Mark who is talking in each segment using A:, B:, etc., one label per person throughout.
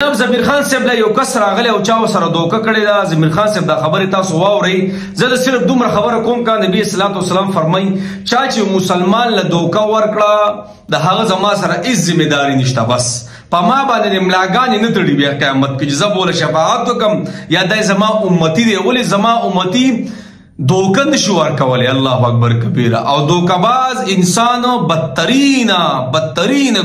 A: جناب زمیر خان صاحب له یو کس راغلی او چا سره دوکه کړې ده. زمیر خان صاحب دا خبرې تاسو واورئ. زه صرف دومره خبره کوم که نبي صلی الله علیه وسلم فرمایي چا چې مسلمان له دوکه ورکړه د هغه زما سره هیڅ ذمهداري نشته. بس په ما باندې د ملاګانې نه تړي بیا قیامت کې چې زه بوله شفاعت وکړم یا دی زما امتي دی. ولې زما امتي دوکه نشي ورکولی. الله اکبر کبیره. او دوکهباز انسان بدترین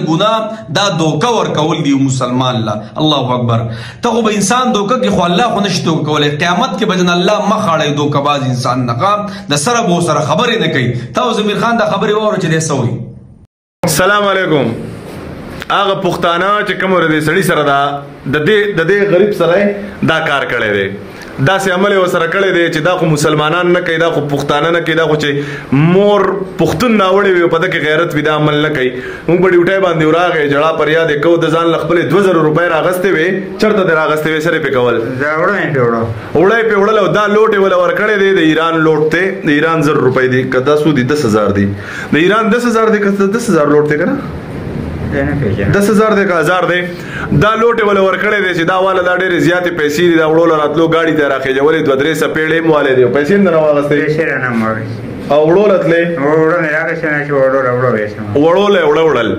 A: ګناه دا دوکه ورکول دی مسلمان له. الله اکبر. ته خو به انسان دوکه کې خو الله خو نشي دوکه کولی. قیامت کې به جن الله مخ اړوي دوکهباز انسان نه د سره به سره خبرې نه کوي. ته زمیر خان دا خبرې واوره چې دی څه وایي.
B: السلام علیکم. هغه پښتانه چې کوم ور دي سړي سره د دې غریب سره دا کار کړی دی. دا سه عمل وسره کړی دی چې دا خو مسلمانان نه کوي، دا خو پښتانه نه کوي، دا خو چې مور پښتون ناوړی وي په دغه غیرت وي دا عمل نه کوي. موږ په ډیوټي باندې وراغې جړه پر یاد کو د ځان خپل 2000 روپۍ راغستې وي. چرته در راغستې وي سره په کول
C: دا وړای
B: په وړل او دا لوټي ول ور کړی دی. د ایران لوټ ته د ایران 1000 روپۍ دی کدا سو دي 10000 دی. د ایران 10000 دی کدا 10000 لوټ ته کنه 10,000 دی که 1000 دی. دا لوټې ولا ورکړی دی چې دا والا دا ډېرې زیاتې پیسې دي. دا وړو راتلو ګاډي ته راخېجولې 2-3 څپېړې هم والې دي. پیسې هم نه راواغستې او وړو راتلې وړو وړل.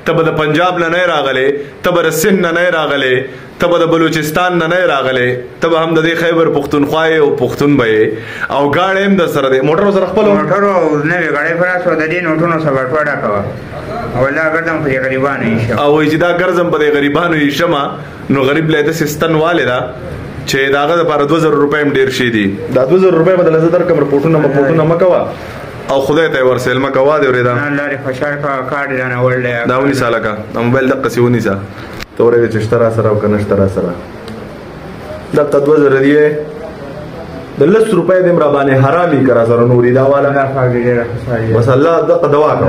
B: ته به د پنجاب نه نه راغلې، ته به د سند نه نه راغلې، ته به د بلوچستان نه نه راغلې، ته به هم د دې خیبر پښتونخوا او پښتون به او ګاډی هم در سره دی. موټر سره خپل
C: موټر او نوې ګاډۍ پر اسو د دې نوټونو سره ټوډه کوه او لا ګرځم په غریبانو یې
B: او چې دا ګرځم په غریبانو یې شمه نو غریب له د سیستن والے دا چې داغه لپاره 2000 روپۍ هم ډیر شي دي. دا 2000 روپۍ بدل زه در کوم رپورټونه مکوا او خدای ته ورسېل مکوا دی ورېدا
C: الله لري خوشاله کا کارډ نه ولډه
B: دا ونی ساله کا موبایل دقه سی ونی سا تورې چې اشترا سره او کنه سره دا 2000 دی د 10 روپۍ د امر باندې حرامي کرا سره نوري دا والا بس الله دغه دوا کا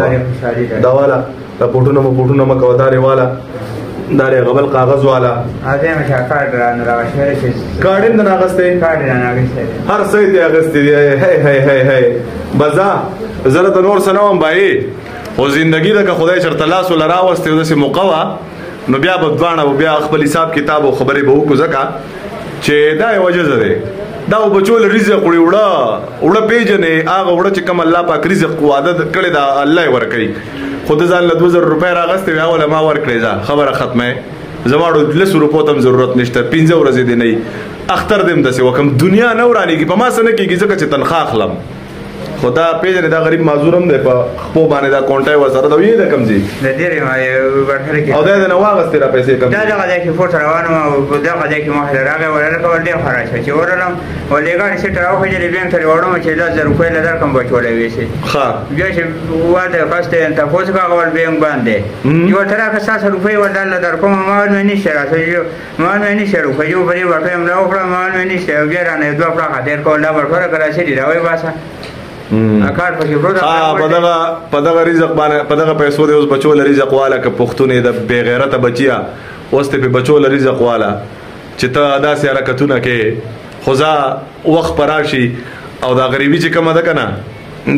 B: دا والا رپورټونه مکوا داري والا داري غبل کاغذ والا
C: اته مشه کارډ نه راوښه
B: کارډ نه راغسته هر څه دی اغسته دی. هي بزا زره د نور سنوم بای او زندگی د خدای چرته لاس ول راوسته د سه موقوا نو بیا په ځوانه بیا خپل حساب کتاب او خبرې به وکړه ځکه چې دا یو وجه ده. دا بچول رزق وړه پیجنې هغه وړه چې کوم الله پاک رزق وعده کړی دا الله ورکړي. خود ځان له 2000 روپۍ راغسته وی اوله ما ورکړی ځا خبره ختمه. زماړو 200 روپو تم ضرورت نشته 15 ورځې دی نه اختر دم دسه وکم دنیا نه ورانی کی په ما سره کیږي ځکه چې تنخواه اخلم. خدا پیژنې دا غریب معذورم دی په خپل باندې دا کونټای وسره دا وی دا کم زی
C: د دې ما ورکړی کی
B: او دا نه واغسته را پیسې کم
C: دا دغه کې فوټ روانو او دغه کې ما راغی ورته کول دی خراج چې ورلم ولېګا چې تر اوخه دې بیم تر وړم چې 1000 روپۍ لدار کم بچولې وېسي
B: ښه
C: بیا چې واده کاسته ته پوس کا کول بیم باندې یو تر کا 700 روپۍ ولدار لدار کوم ما مې نشه راځي ما مې نشه روپۍ یو بری ورته هم لا وکړه ما مې نشه بیا را نه دوه پړه خاطر کول دا ورته کراچي دی راوي باسه
B: په دغه رزق باندې په دغه پیسو د اوس بچو ل رزق والا که پښتونې د بے غیرته بچیا اوس ته په بچو ل رزق والا چې ته ادا سي حرکتونه کې خدا وخت پراشي او دا غریبي چې کومه ده کنه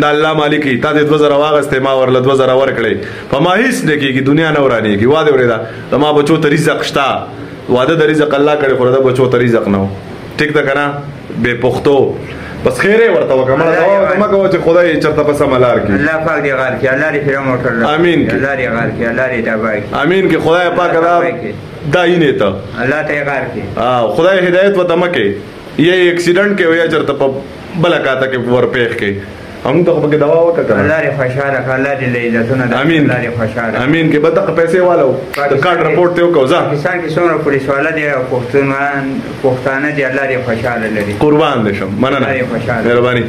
B: د الله مالکی تا د 2000 واغسته ما ورله 2000 ورکړي په ما هیڅ نه کېږي دنیا نه ورانی کی واده ورېدا د ما بچو ته رزق شتا واده د رزق الله کړي خو د بچو ته رزق نه ټیک ده کنه به پښتو بس خیره ورته وکړه ما کوم چې خدای چرته په سملار کې
C: الله پاک دې غار کې الله دې فیر موټر
B: امين
C: الله دې غار کې الله دې تبای
B: امين کې خدای پاک دا داینه ته
C: الله ته غار کې
B: خدای هدایت وته مکه یې اکسیډنټ کې ویا چرته په بلکاته کې ورپېخ کې هم ته په دوا وکړه
C: الله دې خوشاله الله دې لیدتونه
B: امين
C: الله دې خوشاله
B: امين کې بدق پیسې والو د کارت رپورټ ته وکړه
C: پاکستان کې څومره پولیس والا دي پښتانه دي الله دې خوشاله لري
B: قربان دې شم مننه مهرباني.